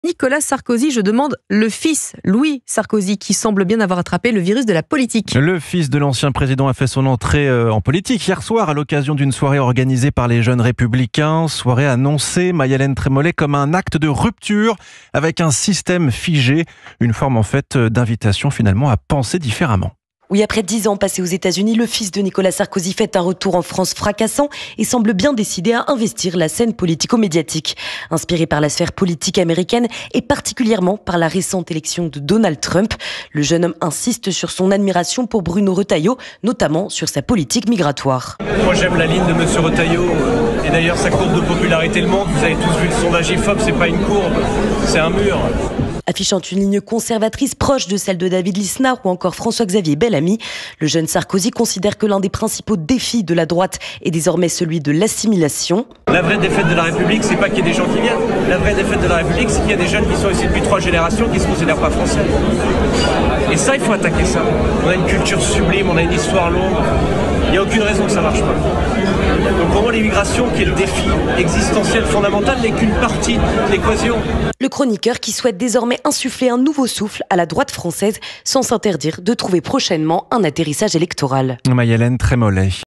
Nicolas Sarkozy, je demande le fils, Louis Sarkozy, qui semble bien avoir attrapé le virus de la politique. Le fils de l'ancien président a fait son entrée en politique hier soir à l'occasion d'une soirée organisée par les Jeunes Républicains. Soirée annoncée, Maya-Hélène Trémollet, comme un acte de rupture avec un système figé. Une forme en fait d'invitation finalement à penser différemment. Oui, après 10 ans passés aux États-Unis, le fils de Nicolas Sarkozy fait un retour en France fracassant et semble bien décidé à investir la scène politico-médiatique. Inspiré par la sphère politique américaine et particulièrement par la récente élection de Donald Trump, le jeune homme insiste sur son admiration pour Bruno Retailleau, notamment sur sa politique migratoire. Moi j'aime la ligne de M. Retailleau et d'ailleurs sa courbe de popularité le montre. Vous avez tous vu le sondage IFOP, c'est pas une courbe, c'est un mur. Affichant une ligne conservatrice proche de celle de David Lisnard ou encore François-Xavier Bellamy, le jeune Sarkozy considère que l'un des principaux défis de la droite est désormais celui de l'assimilation. La vraie défaite de la République, c'est pas qu'il y ait des gens qui viennent. La vraie défaite de la République, c'est qu'il y a des jeunes qui sont ici depuis 3 générations qui ne se considèrent pas français. Et ça, il faut attaquer ça. On a une culture sublime, on a une histoire longue. Il n'y a aucune raison que ça ne marche pas. Donc pour moi, l'immigration, qui est le défi existentiel fondamental, n'est qu'une partie de l'équation. Le chroniqueur qui souhaite désormais insuffler un nouveau souffle à la droite française sans s'interdire de trouver prochainement un atterrissage électoral. Maya-Hélène Trémollet.